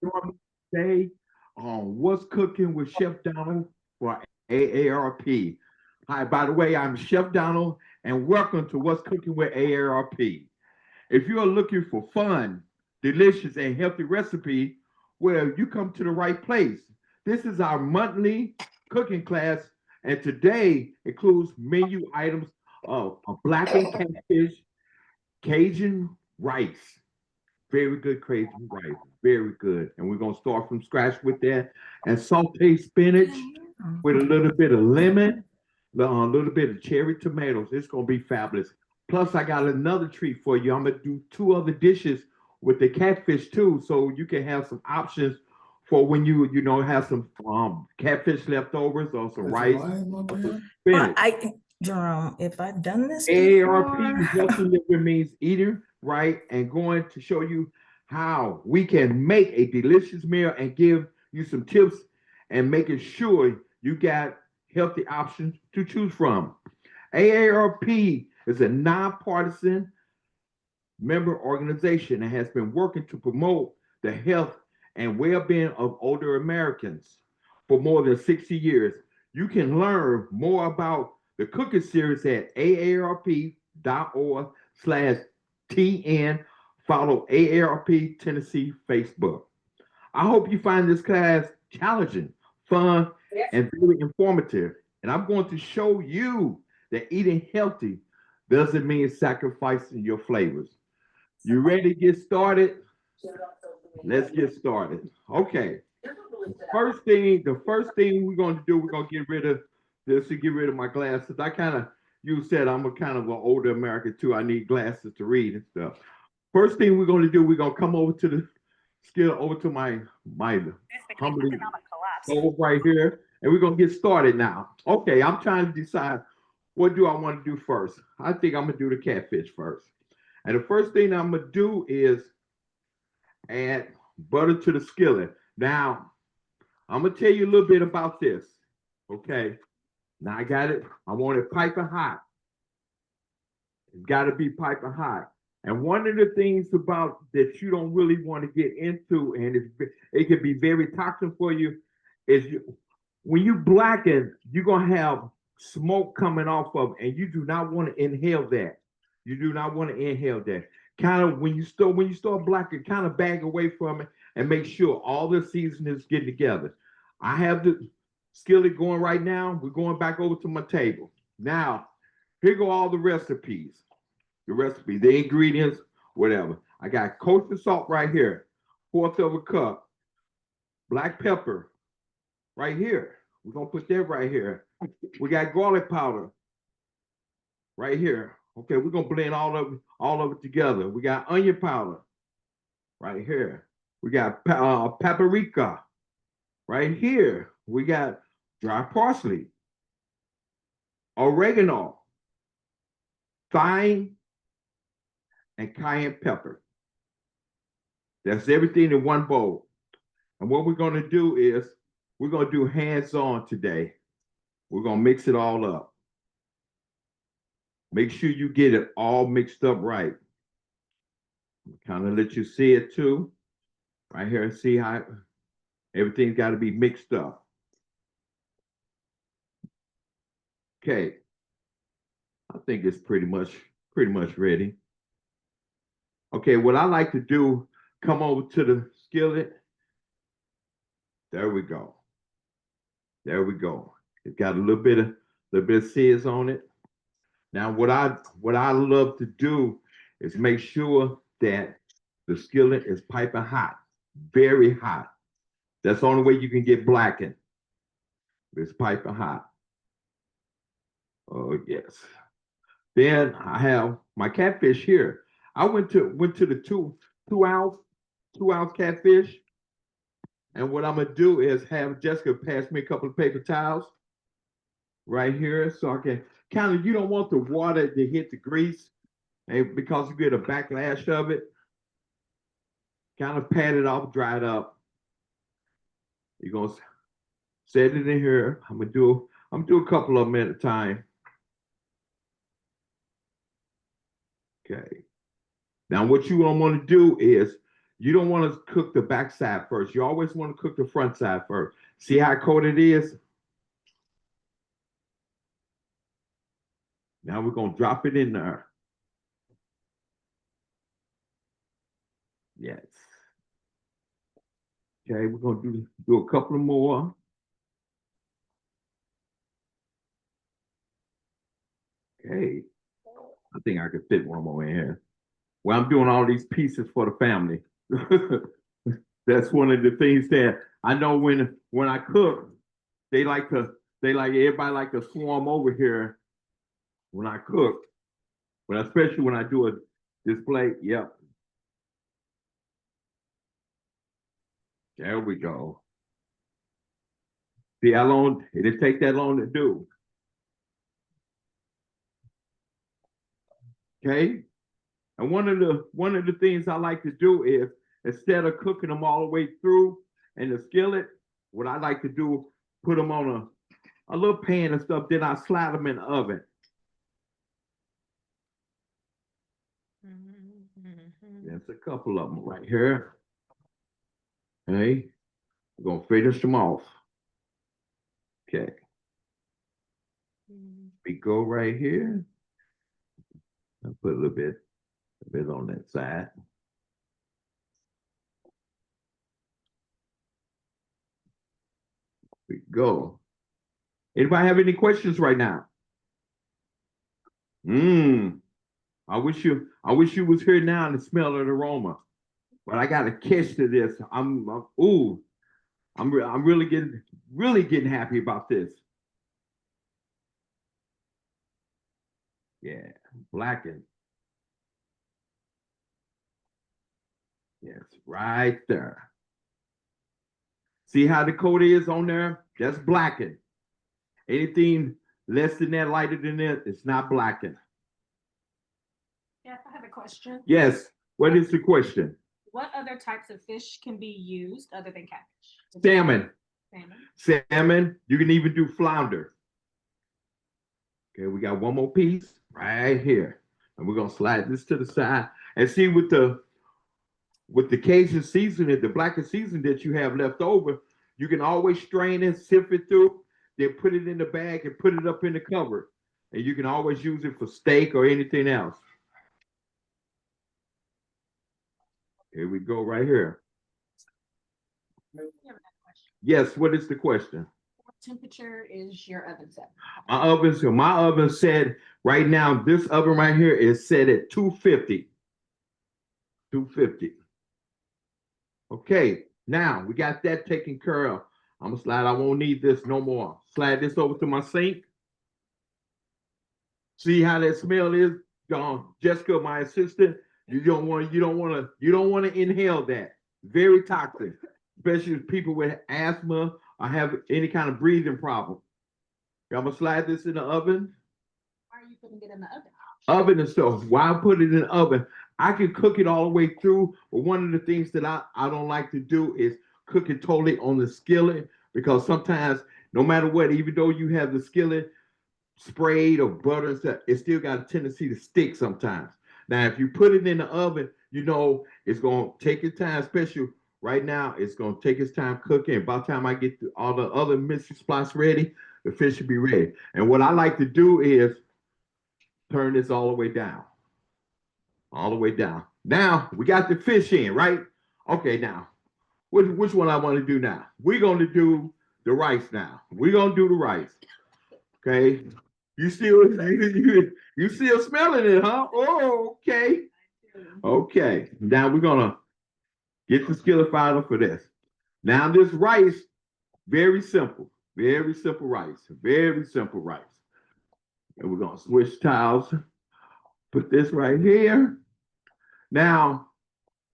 join me today on What's Cooking with Chef Donald for AARP. Hi, by the way, I'm Chef Donald, and welcome to What's Cooking with AARP. If you are looking for fun, delicious, and healthy recipe, well, you come to the right place. This is our monthly cooking class, and today includes menu items of a blackened catfish, Cajun rice. Very good Cajun rice. Very good. And we're going to start from scratch with that. And saute spinach with a little bit of lemon, a little bit of cherry tomatoes. It's going to be fabulous. Plus, I got another treat for you. I'm going to do two other dishes with the catfish too, so you can have some options for when you have some catfish leftovers or some rice or some Well, spinach. Jerome, if I've done this AARP before, healthy living means eating right and going to show you how we can make a delicious meal and give you some tips and making sure you got healthy options to choose from. AARP is a nonpartisan member organization and has been working to promote the health and well-being of older Americans for more than 60 years. You can learn more about the cooking series at aarp.org/TN. Follow AARP Tennessee Facebook. I hope you find this class challenging, fun, and very informative. And I'm going to show you that eating healthy doesn't mean sacrificing your flavors. You ready to get started? Let's get started. Okay. The first thing we're going to do, we're going to get rid of this to get rid of my glasses. You said I'm a kind of an older American too. I need glasses to read and stuff. First thing we're going to do, we're going to come over to the skill, over to my humbly stove right here, and we're going to get started now. Okay, I'm trying to decide what do I want to do first. I think I'm going to do the catfish first. And the first thing I'm going to do is add butter to the skillet. Now, I'm gonna tell you a little bit about this. Okay. Now I got it. I want it piping hot. It's got to be piping hot. And one of the things about that you don't really want to get into, and it can be very toxic for you, is when you blacken, you're gonna have smoke coming off of, and you do not want to inhale that. You do not want to inhale that. Kind of when you start blacking, kind of bag away from it and make sure all the seasonings get together. I have the skillet going right now. We're going back over to my table. Now, here go all the recipes. The ingredients, whatever. I got kosher salt right here, fourth of a cup. Black pepper right here. We're gonna put that right here. We got garlic powder right here. Okay, we're gonna blend all of it together. We got onion powder right here. We got paprika right here. We got dry parsley, oregano, thyme, and cayenne pepper. That's everything in one bowl. And what we're gonna do is we're gonna do hands-on today. We're gonna mix it all up. Make sure you get it all mixed up right. Kind of let you see it too. Right here, see how everything's got to be mixed up. Okay, I think it's pretty much ready. Okay, what I like to do, come over to the skillet. There we go. There we go. It's got a little bit of sizz on it. Now, what I love to do is make sure that the skillet is piping hot, very hot. That's the only way you can get blackened. It's piping hot. Oh yes. Then I have my catfish here. I went to the two ounce catfish, and what I'm gonna do is have Jessica pass me a couple of paper towels right here, so I can kind of. You don't want the water to hit the grease, and because you get a backlash of it, kind of pat it off, dry it up. You're gonna set it in here. I'm gonna do a couple of them at a time. Okay. Now what you want to do is you don't want to cook the back side first. You always want to cook the front side first. See how coated it is? Now we're going to drop it in there. Yes. Okay, we're going to do a couple more. Okay. I think I could fit one more in here. Well, I'm doing all these pieces for the family. That's one of the things that I know when I cook, everybody like to swarm over here when I cook, but especially when I do a display. Yep. There we go. See how long it didn't take that long to do. Okay. And one of the things I like to do is instead of cooking them all the way through in the skillet, what I like to do, put them on a little pan and stuff, then I slide them in the oven. There's a couple of them right here. Okay, we're gonna finish them off. Okay. We go right here. I'll put a bit on that side. We go. Anybody have any questions right now? I wish you was here now and smell the aroma. But I got a catch to this. I'm really getting happy about this. Yeah, blackened. Yes, right there. See how the coat is on there? That's blackened. Anything less than that, lighter than that, it's not blackened. Yeah, I have a question. Yes. What is the question? What other types of fish can be used other than catfish? Salmon. Salmon. Salmon. You can even do flounder. Okay, we got one more piece right here. And we're gonna slide this to the side. And see with the Cajun seasoning, the blackened seasoning that you have left over, you can always strain it, sift it through, then put it in the bag and put it up in the cover. And you can always use it for steak or anything else. Here we go right here. Yes, what is the question? What temperature is your oven set? My oven set right now, this oven right here is set at 250. 250. Okay, now we got that taken care of. I'm gonna slide, I won't need this no more. Slide this over to my sink. See how that smell is? Jessica, my assistant, you don't want to inhale that. Very toxic, especially with people with asthma or have any kind of breathing problem. I'm gonna slide this in the oven. Why are you putting it in the oven? Oven and stuff. Why I put it in the oven? I can cook it all the way through, but one of the things that I don't like to do is cook it totally on the skillet, because sometimes, no matter what, even though you have the skillet sprayed or butter and stuff, it still got a tendency to stick sometimes. Now, if you put it in the oven, you know it's gonna take its time, especially right now, it's gonna take its time cooking. By the time I get all the other mystery spots ready, the fish should be ready. And what I like to do is turn this all the way down. All the way down. Now we got the fish in, right? Okay, now which one I want to do now? We're going to do the rice now. We're going to do the rice. Okay. You still smelling it, huh? Oh, okay. Okay. Now we're gonna get the skillet fired up for this. Now this rice, very simple rice, very simple rice. And we're gonna switch tiles. Put this right here. Now,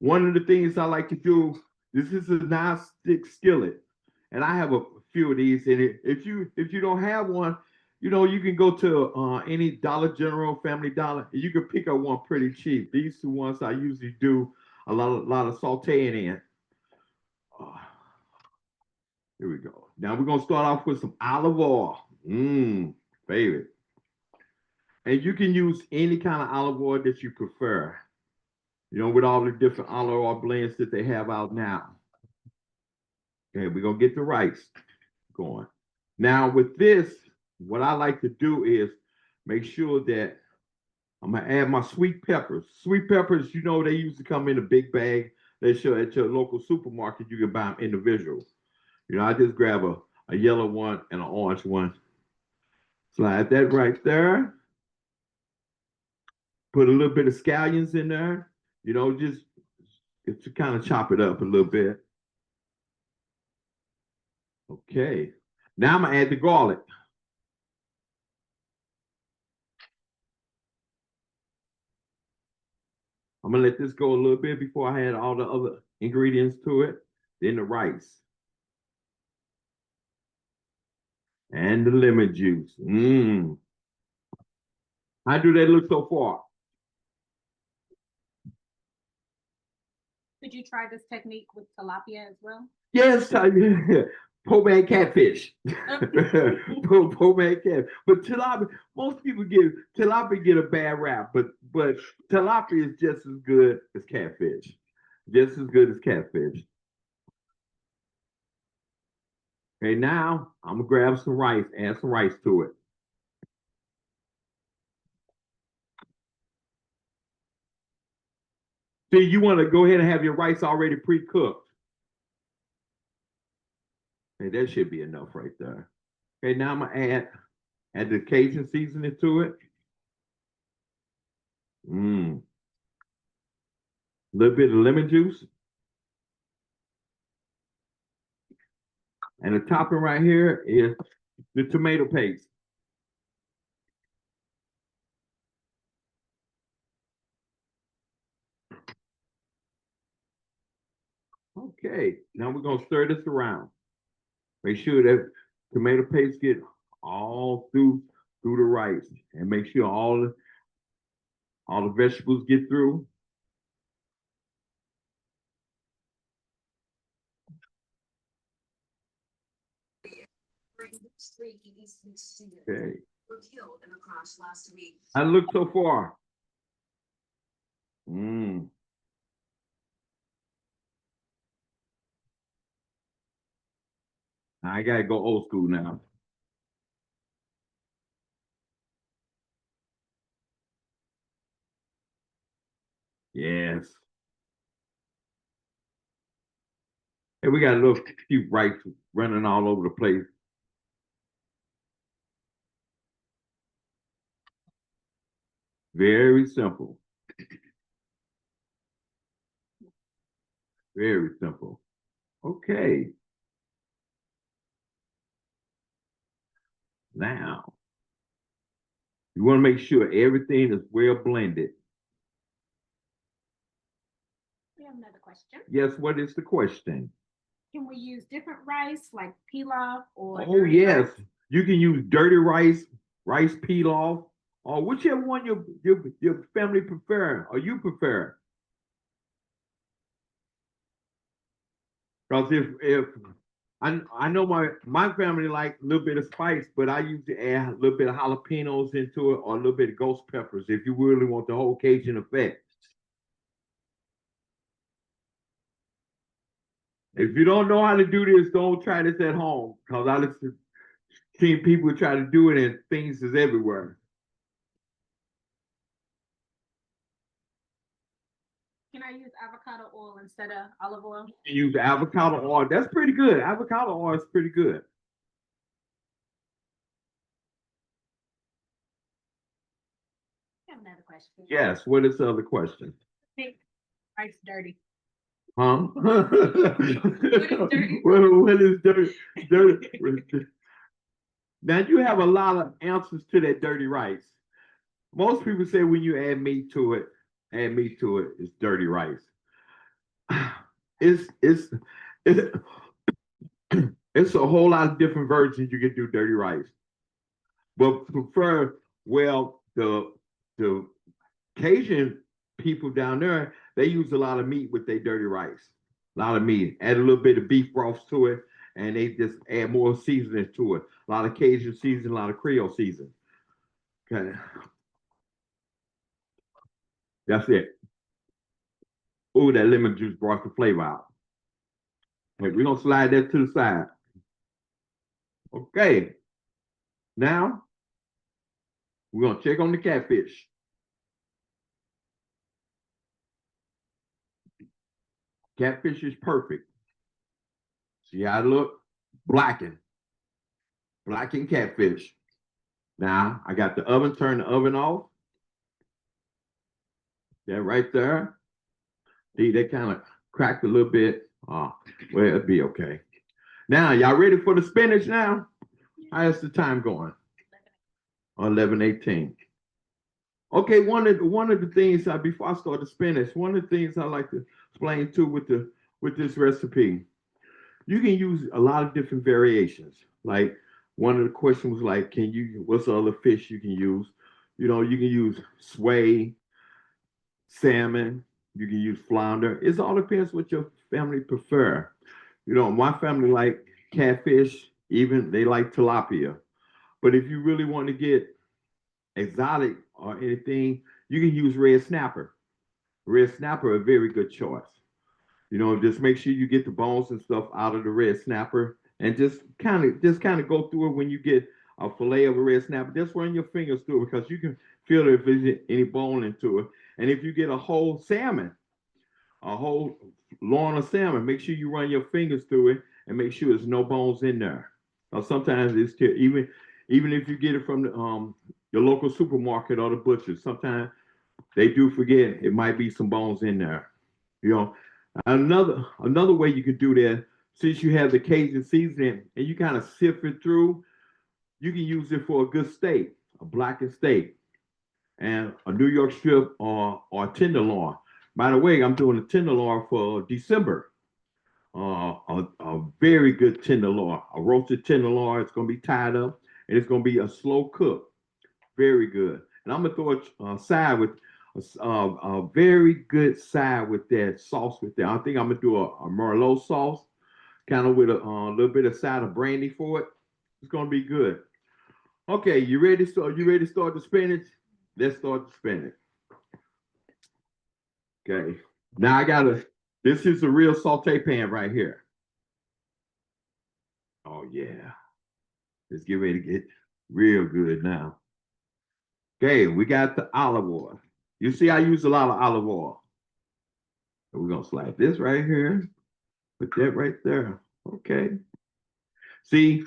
one of the things I like to do, this is a non-stick skillet, and I have a few of these in it. If you don't have one, you know, you can go to any Dollar General, Family Dollar, and you can pick up one pretty cheap. These are the ones I usually do a lot of sauteing in. Here we go. Now we're gonna start off with some olive oil. Favorite. And you can use any kind of olive oil that you prefer. You know, with all the different olive oil blends that they have out now. Okay, we're gonna get the rice going. Now with this, what I like to do is make sure that I'm gonna add my sweet peppers. Sweet peppers, you know, they used to come in a big bag. They show at your local supermarket, you can buy them individual. You know, I just grab a yellow one and an orange one. Slide that right there. Put a little bit of scallions in there. You know, just to kind of chop it up a little bit. Okay. Now I'm gonna add the garlic. I'm gonna let this go a little bit before I add all the other ingredients to it. Then the rice. And the lemon juice. Mmm. How do they look so far? Could you try this technique with tilapia as well? Yes, poor man catfish. Poor man catfish. But tilapia, most people get a bad rap, but tilapia is just as good as catfish. Just as good as catfish. Okay, now I'm gonna grab some rice, add some rice to it. See, you want to go ahead and have your rice already pre-cooked. Okay, that should be enough right there. Okay, now I'm gonna add the Cajun seasoning to it. A little bit of lemon juice. And the topping right here is the tomato paste. Okay, now we're gonna stir this around. Make sure that tomato paste get all through the rice, and make sure all the vegetables get through. Okay. I look so far. I gotta go old school now. Yes. And we got a little few rice running all over the place. Very simple. Very simple. Okay. Now, you want to make sure everything is well blended. We have another question. Yes, what is the question? Can we use different rice like pilaf or? Oh, yes. Rice? You can use dirty rice, rice pilaf, or whichever one your family prefer or you prefer. Because if I know my family like a little bit of spice, but I usually add a little bit of jalapenos into it or a little bit of ghost peppers if you really want the whole Cajun effect. If you don't know how to do this, don't try this at home because I've seen people try to do it and things is everywhere. Can I use avocado oil instead of olive oil? You use avocado oil. That's pretty good. Avocado oil is pretty good. I have another question. Yes. What is the other question? Make rice dirty. Huh? What is dirty? What is dirty? Dirty. Now you have a lot of answers to that dirty rice. Most people say when you add meat to it, it's dirty rice. It's it's a whole lot of different versions you can do dirty rice. But the Cajun people down there, they use a lot of meat with their dirty rice. A lot of meat. Add a little bit of beef broth to it, and they just add more seasoning to it. A lot of Cajun seasoning, a lot of Creole seasoning. Okay. That's it. Oh, that lemon juice brought the flavor out. Okay, we're gonna slide that to the side. Okay. Now we're gonna check on the catfish. Catfish is perfect. See how it look? Blackened. Blackened catfish. Now I got the oven, turn the oven off. That right there. See, that kind of cracked a little bit. Oh, well, it'll be okay. Now, y'all ready for the spinach now? How's the time going? 11:18. Okay, one of the things before I start the spinach, one of the things I like to explain too with this recipe, you can use a lot of different variations. Like one of the questions was like, what's the other fish you can use? You know, you can use sway, salmon, you can use flounder. It all depends what your family prefer. You know, my family like catfish, even they like tilapia. But if you really want to get exotic or anything, you can use red snapper. Red snapper, a very good choice. You know, just make sure you get the bones and stuff out of the red snapper, and just kind of go through it when you get a fillet of a red snapper. Just run your fingers through it because you can feel if there's any bone into it. And if you get a whole salmon, a whole loin of salmon, make sure you run your fingers through it and make sure there's no bones in there. Now, sometimes it's even if you get it from your local supermarket or the butcher, sometimes they do forget it might be some bones in there. You know, another way you could do that, since you have the Cajun seasoning and you kind of sift it through, you can use it for a good steak, a blackened steak, and a New York strip or tenderloin. By the way, I'm doing a tenderloin for December. A very good tenderloin, a roasted tenderloin. It's going to be tied up and it's going to be a slow cook. Very good. And I'm going to throw a side with a very good side with that sauce with that. I think I'm going to do a Merlot sauce, kind of with a little bit of side of brandy for it. It's going to be good. Okay, you ready? You ready to start the spinach? Let's start the spinach. Okay. Now this is a real saute pan right here. Oh yeah. Let's get ready to get real good now. Okay, we got the olive oil. You see, I use a lot of olive oil. So we're gonna slide this right here. Put that right there. Okay. See,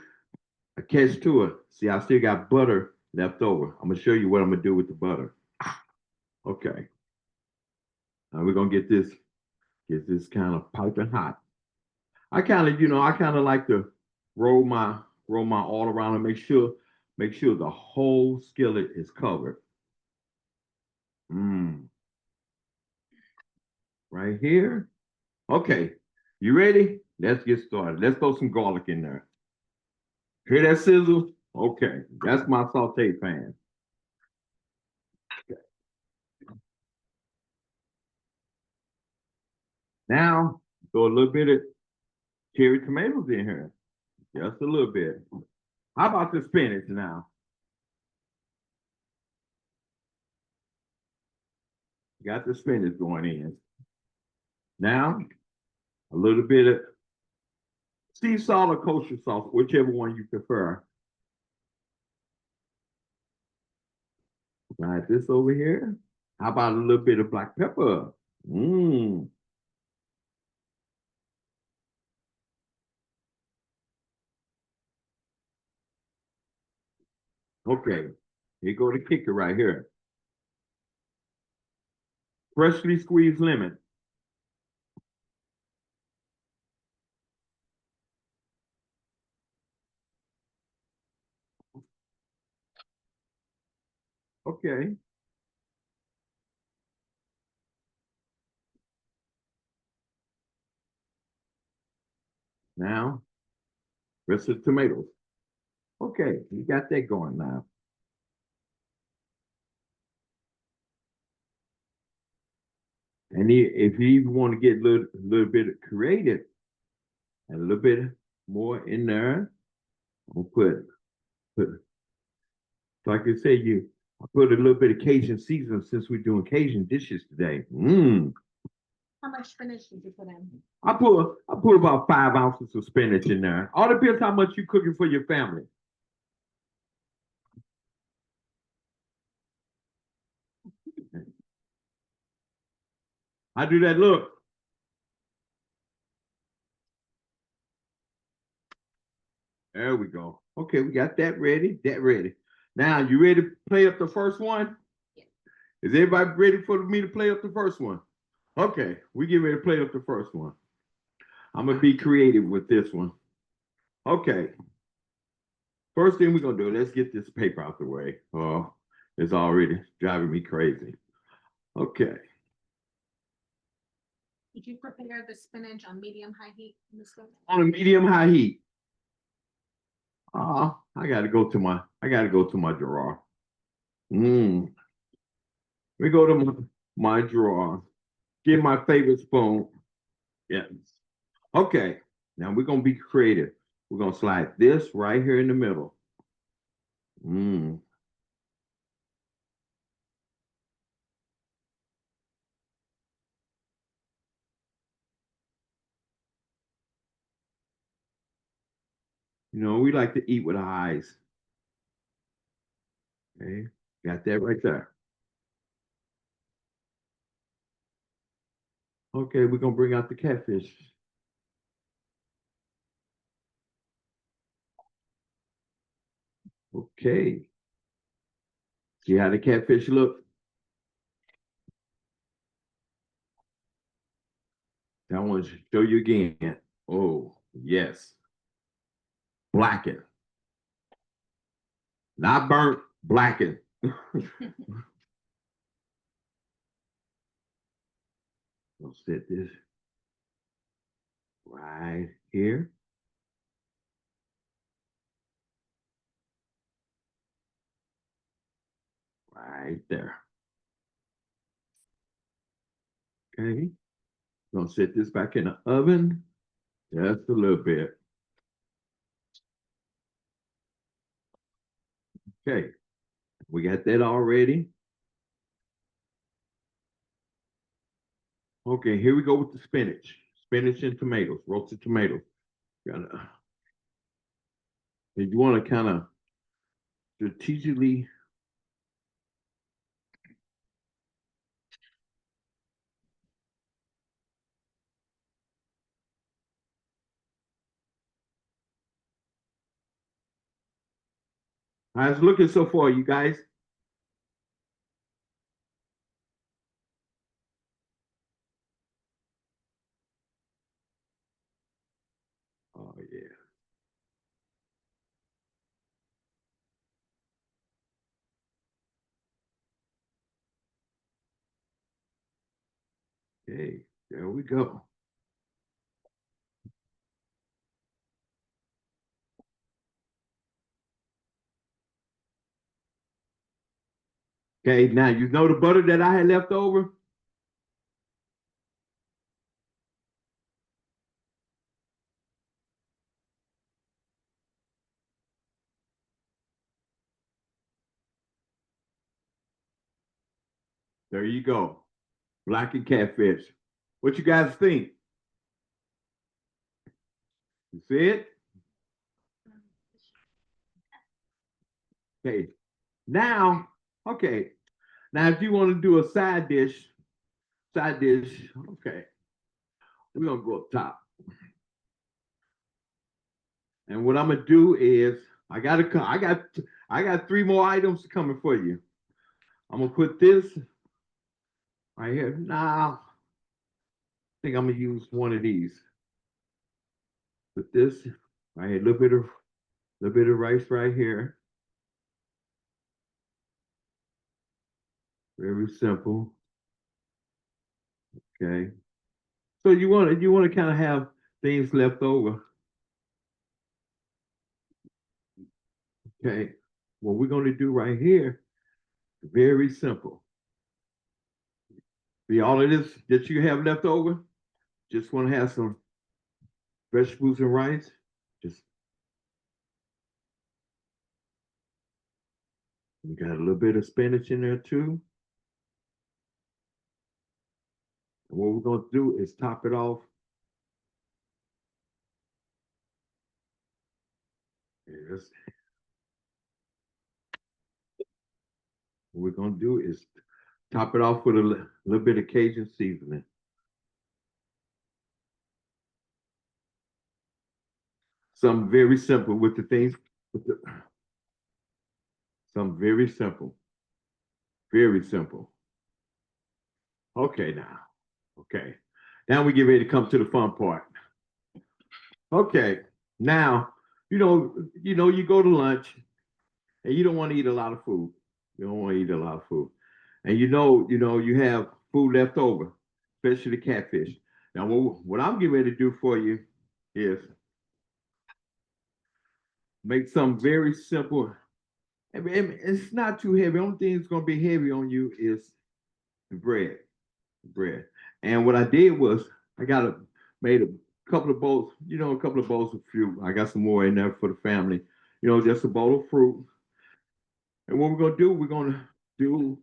a catch to it. See, I still got butter left over. I'm gonna show you what I'm gonna do with the butter. Okay. Now we're gonna get this kind of piping hot. I kind of like to roll my all around and make sure the whole skillet is covered. Right here. Okay, you ready? Let's get started. Let's throw some garlic in there. Hear that sizzle? Okay, that's my saute pan. Okay. Now, throw a little bit of cherry tomatoes in here. Just a little bit. How about the spinach now? Got the spinach going in. Now, a little bit of sea salt or kosher salt, whichever one you prefer. Slide this over here. How about a little bit of black pepper? Okay, here go the kicker right here. Freshly squeezed lemon. Okay. Now, rest of the tomatoes. Okay, you got that going now. And if you even want to get a little bit creative and a little bit more in there, I'll put like I said, I put a little bit of Cajun seasoning since we're doing Cajun dishes today. How much spinach did you put in? I put about 5 ounces of spinach in there. All depends how much you cooking for your family. I do that. Look. There we go. Okay, we got that ready. That ready. Now, you ready to play up the first one? Yes. Is everybody ready for me to play up the first one? Okay, we get ready to play up the first one. I'm gonna be creative with this one. Okay. First thing we're gonna do, let's get this paper out the way. Oh, it's already driving me crazy. Okay. Did you prepare the spinach on medium-high heat in the stove? On a medium-high heat. I gotta go to my drawer. We go to my drawer. Get my favorite spoon. Yes. Okay. Now we're gonna be creative. We're gonna slide this right here in the middle. You know, we like to eat with our eyes. Okay, got that right there. Okay, we're gonna bring out the catfish. Okay. See how the catfish look? I want to show you again. Oh, yes. Blackened. Not burnt, blackened. I'll set this right here. Right there. Okay. Gonna set this back in the oven just a little bit. Okay. We got that already. Okay, here we go with the spinach. Spinach and tomatoes, roasted tomatoes. And you want to kind of strategically how's it looking so far, you guys? Oh yeah. Okay, there we go. Okay, now you know the butter that I had left over? There you go. Blackened catfish. What you guys think? You see it? Okay. Now, okay. Now, if you want to do a side dish, okay. We're gonna go up top. And what I'm gonna do is I got 3 more items coming for you. I'm gonna put this right here. Now, I think I'm gonna use one of these. Put this right here, a little bit of rice right here. Very simple. Okay. So you want to kind of have things left over. Okay. What we're going to do right here, very simple. See all of this that you have left over? Just want to have some vegetables and rice. Just we got a little bit of spinach in there too. And what we're gonna do is top it off. Yes. What we're gonna do is top it off with a little bit of Cajun seasoning. Something very simple with the things. Something very simple. Very simple. Okay, now. Okay. Now we get ready to come to the fun part. Okay. Now, you go to lunch and you don't want to eat a lot of food. You don't want to eat a lot of food. And you have food left over, especially the catfish. Now, what I'm getting ready to do for you is make some very simple. It's not too heavy. The only thing that's gonna be heavy on you is the bread. The bread. And what I did was I made a couple of bowls, a couple of bowls of fruit. I got some more in there for the family. Just a bowl of fruit. And what we're gonna do.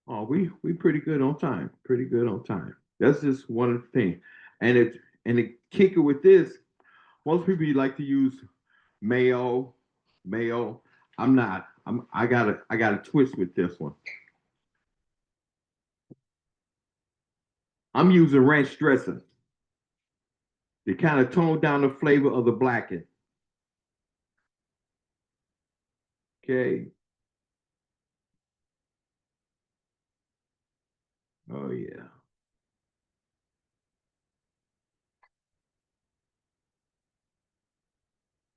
Oh, we pretty good on time. Pretty good on time. That's just one of the things. And the kicker with this, most people like to use mayo, mayo. I'm not. I got a twist with this one. I'm using ranch dressing to kind of tone down the flavor of the blackened. Okay. Oh yeah.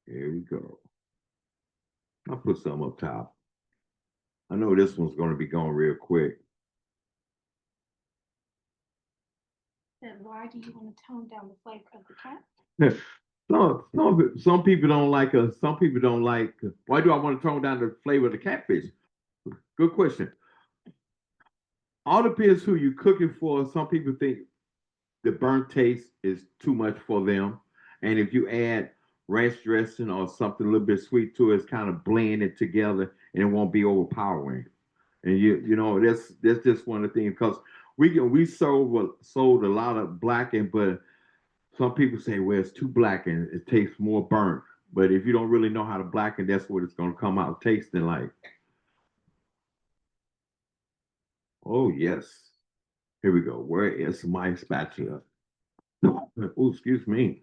Here we go. I'll put some up top. I know this one's going to be going real quick. Then why do you want to tone down the flavor of the cat? Some people don't like some people don't like. Why do I want to tone down the flavor of the catfish? Good question. All depends who you're cooking for. Some people think the burnt taste is too much for them, and if you add ranch dressing or something a little bit sweet to it, it's kind of blend it together, and it won't be overpowering. And that's just one of the things because we sold a lot of blackened, but some people say, well, it's too blackened, it tastes more burnt. But if you don't really know how to blacken, that's what it's going to come out tasting like. Oh yes, here we go. Where is my spatula? Oh, excuse me.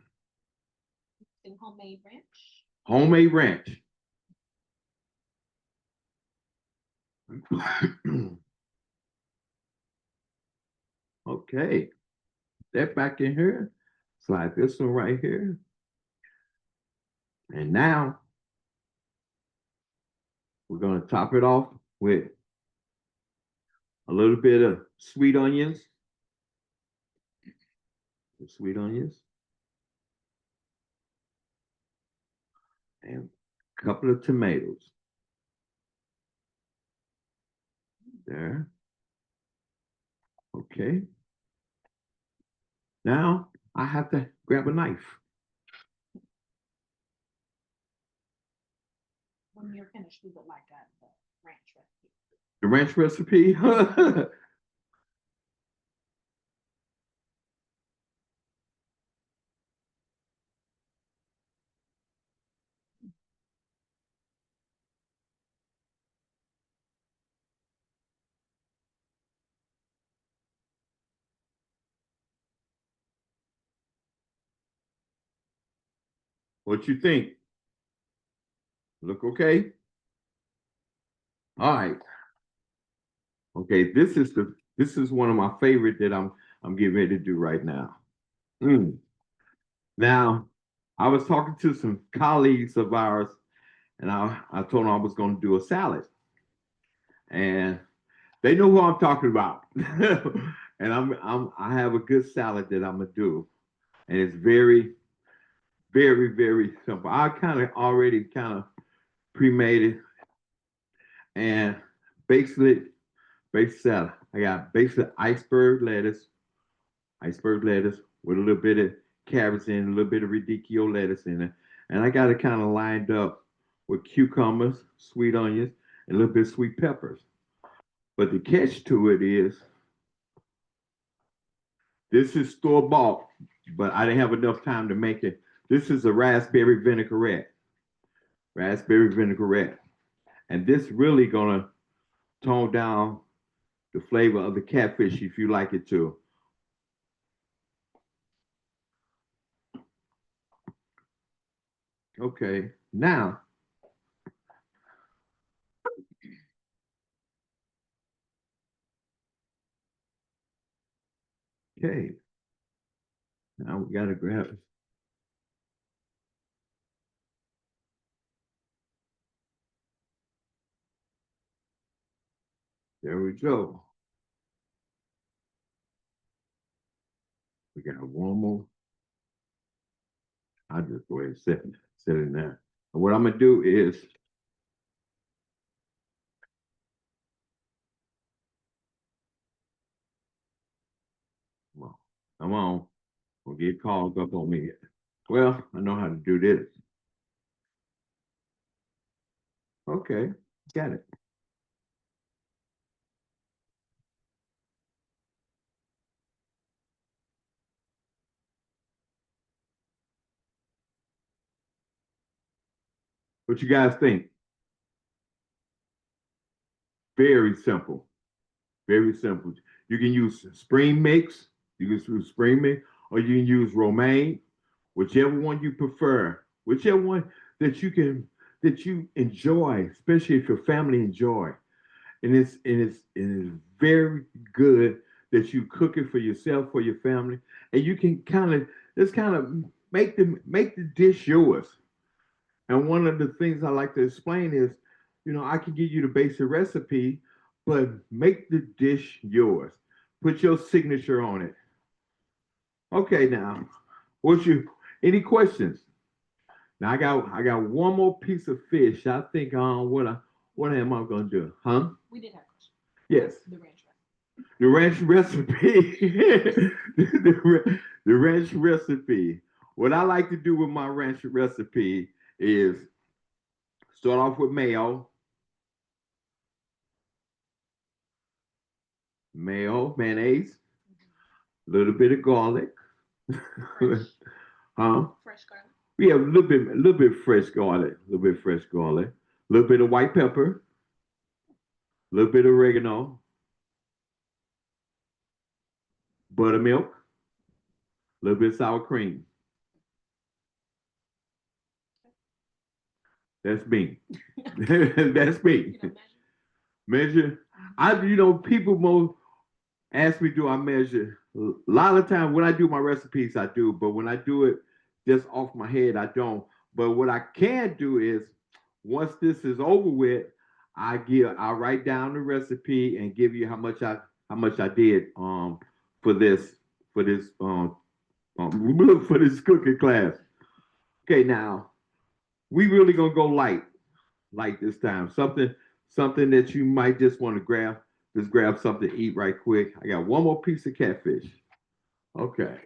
In homemade ranch. Homemade ranch. Okay, that back in here. Slide this one right here. And now we're going to top it off with a little bit of sweet onions. Sweet onions. And a couple of tomatoes. There. Okay. Now I have to grab a knife. When you're finished, we would like the ranch recipe. The ranch recipe. What you think? Look okay? All right. Okay, this is one of my favorite that I'm getting ready to do right now. Mm. Now, I was talking to some colleagues of ours, and I told them I was going to do a salad, and they know who I'm talking about. And I have a good salad that I'm gonna do, and it's very, very, very simple. I kind of already kind of pre-made it, and basically, basic salad. I got basic iceberg lettuce with a little bit of carrots in, a little bit of radicchio lettuce in it, and I got it kind of lined up with cucumbers, sweet onions, and a little bit of sweet peppers. But the catch to it is This is store-bought, but I didn't have enough time to make it. This is a raspberry vinaigrette. Raspberry vinaigrette. And this really gonna tone down the flavor of the catfish if you like it to. Okay, now okay. Now we gotta grab it. There we go. We got one more. I'll just go ahead and set it there. And what I'm gonna do is well, come on, don't get called up on me. Well, I know how to do this. Okay, got it. What you guys think? Very simple. Very simple. You can use spring mix. You can use spring mix, or you can use romaine, whichever one you prefer. Whichever one that you enjoy, especially if your family enjoy. And it's very good that you cook it for yourself, for your family, and you can kind of make the dish yours. And one of the things I like to explain is, I can give you the basic recipe, but make the dish yours. Put your signature on it. Okay, now, what's you any questions? Now I got one more piece of fish. I think what am I gonna do? Huh? We did have a question. Yes. The ranch recipe. The ranch recipe. The ranch recipe. What I like to do with my ranch recipe is start off with mayonnaise, a little bit of garlic. Huh? Fresh garlic. We have a little bit fresh garlic, a little bit fresh garlic, a little bit of white pepper, a little bit of oregano, buttermilk, a little bit of sour cream. That's me. That's me. You know, Measure. People most ask me, do I measure? A lot of times when I do my recipes, I do, but when I do it just off my head, I don't. But what I can do is once this is over with, I'll write down the recipe and give you how much I did for this for this for this cooking class. Okay, now we really gonna go light this time. Something that you might just want to grab something to eat right quick. I got one more piece of catfish. Okay.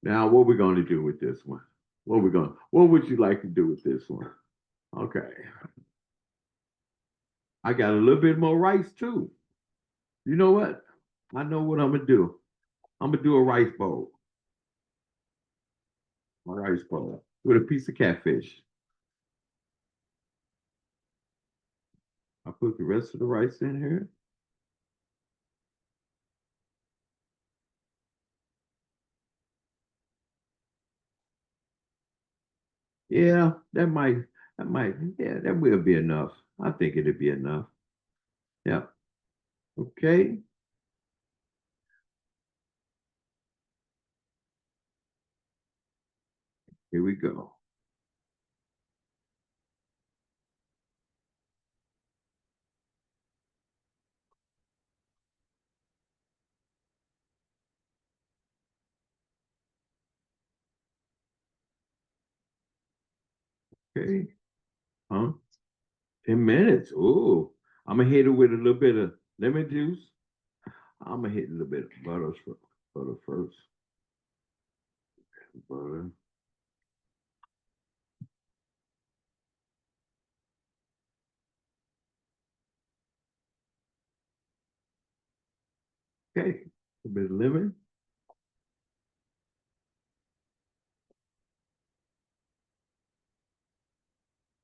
Now what we gonna do with this one? What would you like to do with this one? Okay. I got a little bit more rice too. You know what? I know what I'm gonna do. I'm gonna do a rice bowl. A rice bowl with a piece of catfish. I put the rest of the rice in here. Yeah, that will be enough. I think it'll be enough. Yeah. Okay. Here we go. Okay. Huh? 10 minutes. Ooh. I'm gonna hit it with a little bit of lemon juice. I'm gonna hit a little bit of butter first. Butter. Okay. A bit of lemon.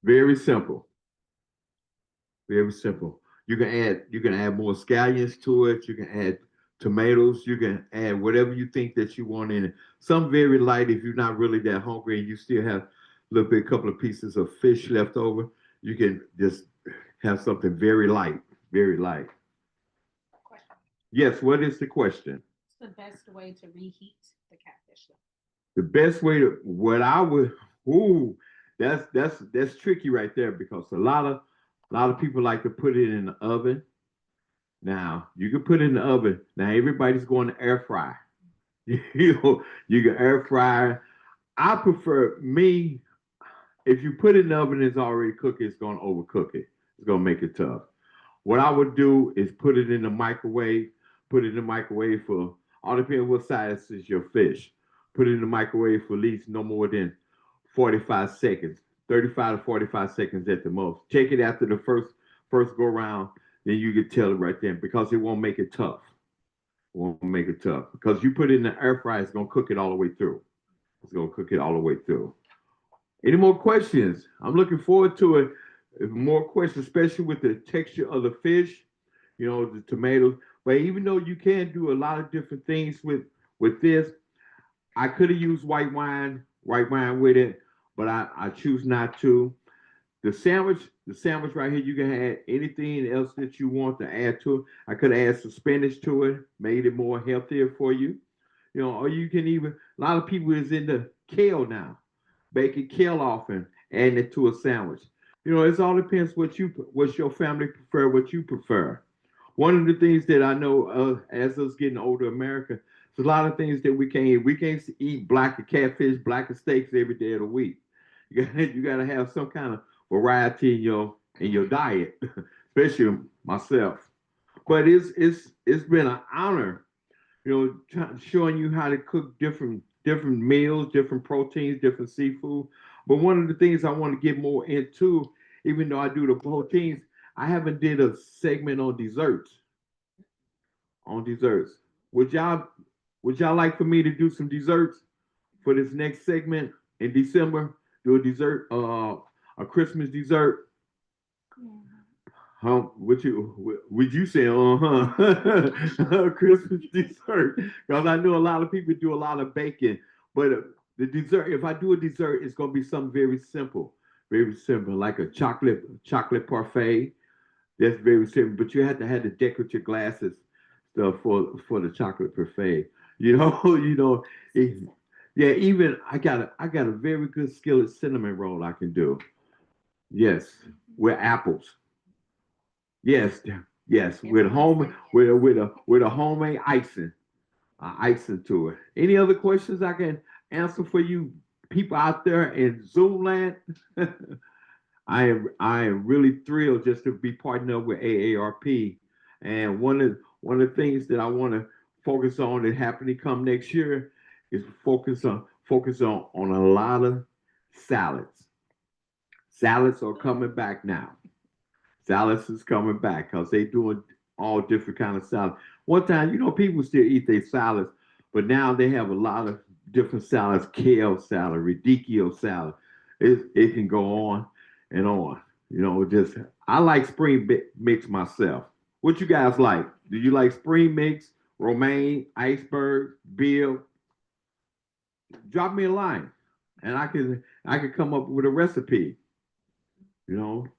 Very simple. Very simple. You can add more scallions to it. You can add tomatoes. You can add whatever you think that you want in it. Some very light if you're not really that hungry and you still have a little bit, couple of pieces of fish left over. You can just have something very light, very light. Question. Yes, what is the question? What's the best way to reheat the catfish? The best way to what I would ooh, that's tricky right there because a lot of people like to put it in the oven. Now you can put it in the oven. Now everybody's going to air fry. You can air fry. I prefer me if you put it in the oven, it's already cooked. It's going to overcook it. It's going to make it tough. What I would do is put it in the microwave. Put it in the microwave for all depends what size is your fish. Put it in the microwave for at least no more than 45 seconds, 35 to 45 seconds at the most. Check it after the first go round, then you can tell it right then because it won't make it tough. It won't make it tough because you put it in the air fryer, it's gonna cook it all the way through. It's gonna cook it all the way through. Any more questions? I'm looking forward to it. If more questions, especially with the texture of the fish, the tomatoes. But even though you can do a lot of different things with this, I could have used white wine with it, but I choose not to. The sandwich right here, you can add anything else that you want to add to it. I could add some spinach to it, made it more healthier for you. Or you can even a lot of people is into kale now, baking kale off and adding it to a sandwich. It all depends what your family prefer, what you prefer. One of the things that I know as us getting older, America, there's a lot of things that we can't eat. We can't eat black catfish, black steaks every day of the week. You gotta have some kind of variety in your diet, especially myself. But it's been an honor, showing you how to cook different meals, different proteins, different seafood. But one of the things I want to get more into, even though I do the proteins, I haven't did a segment on desserts. On desserts. Would y'all would y'all like for me to do some desserts for this next segment in December? Do a dessert, a Christmas dessert. Yeah. Would you say, a Christmas dessert? Because I know a lot of people do a lot of baking, but the dessert, if I do a dessert, it's gonna be something very simple, like a chocolate parfait. That's very simple, but you have to have the decorative glasses stuff for the chocolate parfait. It, yeah. Even I got a very good skillet cinnamon roll I can do. Yes, with apples. Yes, yes, with home with a homemade icing to it. Any other questions I can answer for you people out there in Zoom land? I am really thrilled just to be partnered up with AARP, and one of the things that I want to focus on that happening come next year is focus on a lot of salads. Salads are coming back now. Salads is coming back because they doing all different kind of salads. One time, people still eat their salads, but now they have a lot of different salads, kale salad, radicchio salad. It can go on and on. Just I like spring mix myself. What you guys like? Do you like spring mix, romaine, iceberg, bill? Drop me a line, and I can come up with a recipe.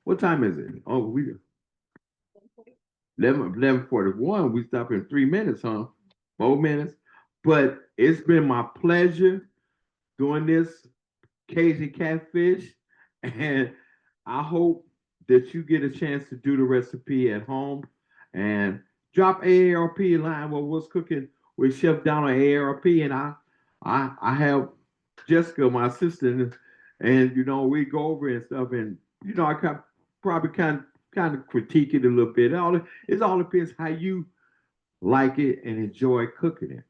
What time is it? Oh, we 11:41. We stop in 3 minutes, huh? 4 minutes. But it's been my pleasure doing this Cajun Catfish, and I hope that you get a chance to do the recipe at home and drop AARP line. Well, what's cooking with Chef Donald AARP, and I have Jessica, my assistant, and we go over and stuff, and I probably kind of critique it a little bit. It all depends how you like it and enjoy cooking it.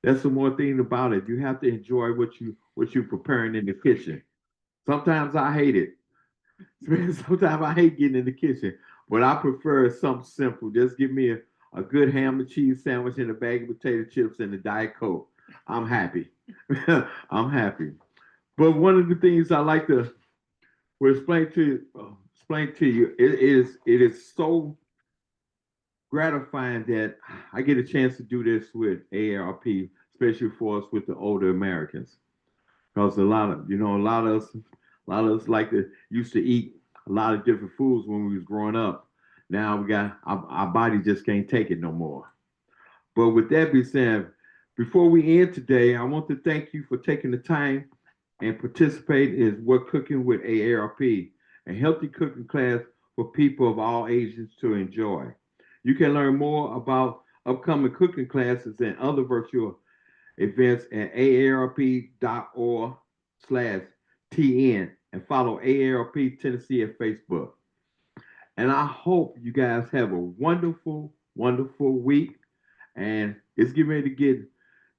That's the one thing about it. You have to enjoy what you're preparing in the kitchen. Sometimes I hate it. Sometimes I hate getting in the kitchen, but I prefer something simple. Just give me a good ham and cheese sandwich and a bag of potato chips and a Diet Coke. I'm happy. I'm happy. But one of the things I like to Well, explain to you. It is so gratifying that I get a chance to do this with AARP, especially for us with the older Americans, because a lot of us like to used to eat a lot of different foods when we was growing up. Now we got our body just can't take it no more. But with that being said, before we end today, I want to thank you for taking the time and participate in what cooking with AARP, a healthy cooking class for people of all ages to enjoy. You can learn more about upcoming cooking classes and other virtual events at aarp.org/TN and follow AARP Tennessee at Facebook. And I hope you guys have a wonderful, wonderful week. And it's getting ready to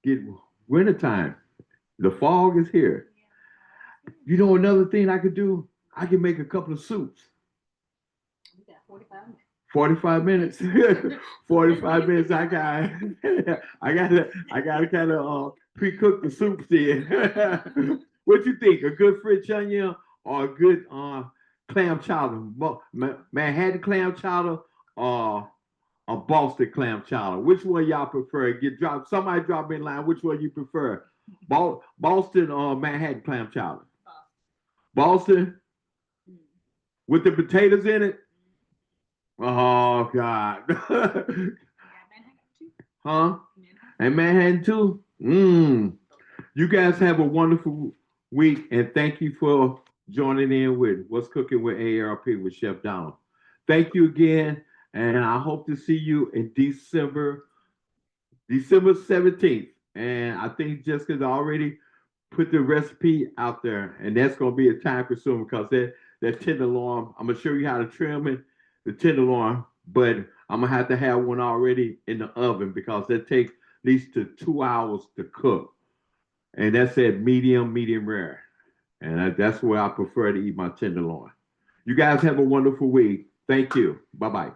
get wintertime. The fog is here. You know another thing I could do? I can make a couple of soups. We got 45 minutes. 45 minutes. 45 minutes. I gotta kind of pre-cook the soups then. What you think? A good French onion or a good clam chowder? Manhattan clam chowder or a Boston clam chowder? Which one y'all prefer? Somebody drop in line. Which one you prefer? Boston or Manhattan clam chowder? Boston with the potatoes in it. Oh God. Huh? And Manhattan too. You guys have a wonderful week, and thank you for joining in with What's Cooking with AARP with Chef Donald. Thank you again, and I hope to see you in December 17th. And I think Jessica's already put the recipe out there, and that's gonna be a time consuming because that tenderloin, I'm gonna show you how to trim it, the tenderloin, but I'm gonna have to have one already in the oven because that takes at least 2 hours to cook. And that's at medium rare. And that's where I prefer to eat my tenderloin. You guys have a wonderful week. Thank you. Bye-bye.